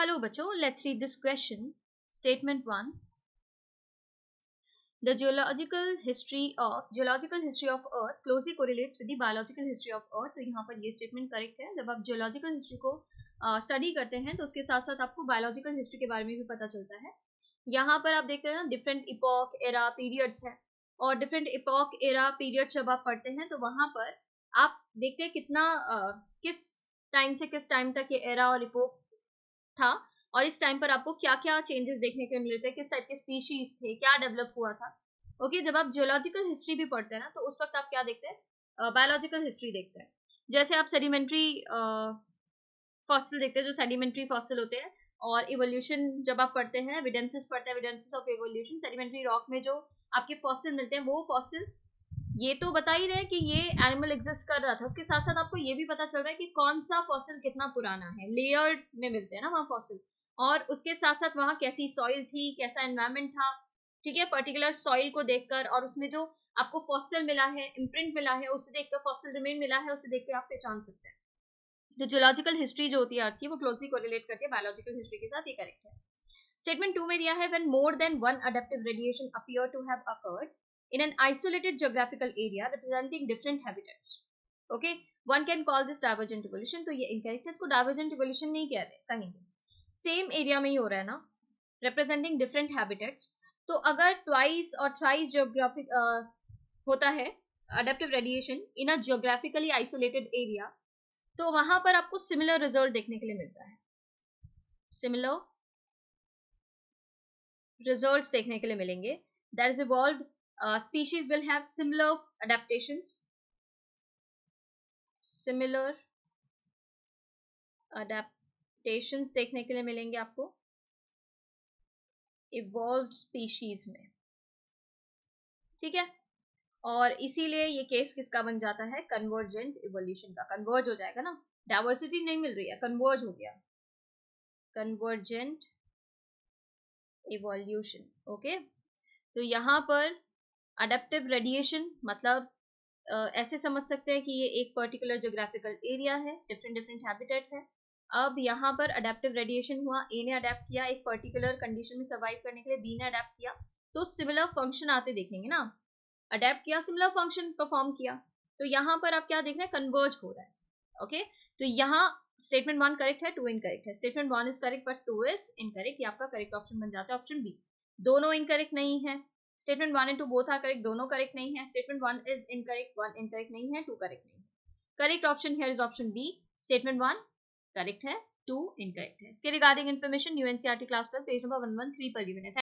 Hello, बच्चों. Let's read this question. Statement 1. The geological history of Earth closely correlates with the biological history of Earth. तो यहाँ पर ये statement correct है. जब आप geological history को study करते हैं तो उसके साथ साथ आपको biological history के बारे में भी पता चलता है. यहाँ पर आप देखते हैं ना different epoch, era, periods है और different epoch, era, periods जब आप पढ़ते हैं तो वहाँ पर आप देखते हैं कितना किस टाइम से किस टाइम तक ये era और epoch था और इस टाइम पर आपको क्या क्या चेंजेस देखने को मिले थे, किस टाइप के स्पीशीज थे, क्या डेवलप हुआ था. ओके जब आप जियोलॉजिकल हिस्ट्री भी पढ़ते हैं ना तो उस वक्त आप क्या देखते हैं, बायोलॉजिकल हिस्ट्री देखते हैं. जैसे आप सेडिमेंट्री फॉसिल देखते हैं, जो सेडिमेंट्री फॉसिल होते हैं, और इवोल्यूशन जब आप पढ़ते हैं, एविडेंसेस पढ़ते हैं, evidences of evolution, sedimentary rock में जो आपके फॉसिल मिलते हैं वो फॉसिल ये तो बता ही रहे कि ये एनिमल एग्जिस्ट कर रहा था, उसके साथ साथ आपको ये भी पता चल रहा है कि कौन सा फॉसिल कितना पुराना है. लेयर्ड में मिलते हैं ना वहाँ फॉसिल, और उसके साथ साथ वहाँ कैसी सॉइल थी, कैसा एनवायरमेंट था. ठीक है, पर्टिकुलर सॉइल को देखकर और उसमें जो आपको फॉसिल मिला है, इम्प्रिंट मिला है, उसे देखकर, फॉसिल रिमेन मिला है, उसे देख के आप पहचान सकते हैं. तो जियोलॉजिकल हिस्ट्री जो होती है अर्थ की वो क्लोजली कोरिलेट करती है बायोलॉजिकल हिस्ट्री के साथ. ये करेक्ट है. स्टेटमेंट 2 में दिया है when more than one adaptive radiation appear to have occurred in an isolated geographical area representing different habitats. Okay, one can call this divergent evolution. तो ये incorrect है, इसको divergent evolution नहीं कह रहे कहीं भी. सेम एरिया में ही हो रहा है ना, representing different habitats. तो अगर twice और thrice geographic होता है adaptive radiation in a geographically isolated area, तो वहां पर आपको similar result देखने के लिए मिलता है. Similar results देखने के लिए मिलेंगे. That is evolved species will have similar adaptations. Similar adaptations देखने के लिए मिलेंगे आपको evolved species में. ठीक है, और इसीलिए ये केस किसका बन जाता है, कन्वर्जेंट इवोल्यूशन का. कन्वर्ज हो जाएगा ना, डाइवर्सिटी नहीं मिल रही है, कन्वर्ज हो गया, कन्वर्जेंट इवोल्यूशन. ओके, तो यहाँ पर अडेप्टिव रेडिएशन मतलब ऐसे समझ सकते हैं कि ये एक पर्टिकुलर ज्योग्राफिकल एरिया है, डिफरेंट डिफरेंट हैबिटेट है. अब यहाँ पर अडेप्टिव रेडिएशन हुआ, ए ने अडेप्ट किया एक पर्टिकुलर कंडीशन में सर्वाइव करने के लिए, बी ने अडेप्ट किया, तो सिमिलर फंक्शन आते देखेंगे ना. अडेप्ट किया, सिमिलर फंक्शन परफॉर्म किया, तो यहाँ पर आप क्या देख रहे हैं, कन्वर्ज हो रहा है. ओके, तो यहाँ स्टेटमेंट 1 करेक्ट है, 2 इनकरेक्ट है. Statement 1 is correct but 2 is incorrect. ये आपका करेक्ट ऑप्शन बन जाता है ऑप्शन बी. दोनों इनकरेक्ट नहीं है. Statement 1 and 2 both are correct, दोनों करेक्ट नहीं है. स्टेटमेंट 1 इज इनकरेक्ट, 1 इनकरेक्ट नहीं है, 2 करेक्ट नहीं है. Correct option here is option B. Statement 1 correct है, 2 इनकरेक्ट है. इसके regarding information NCERT class 12 page number 113 पर गिवन है.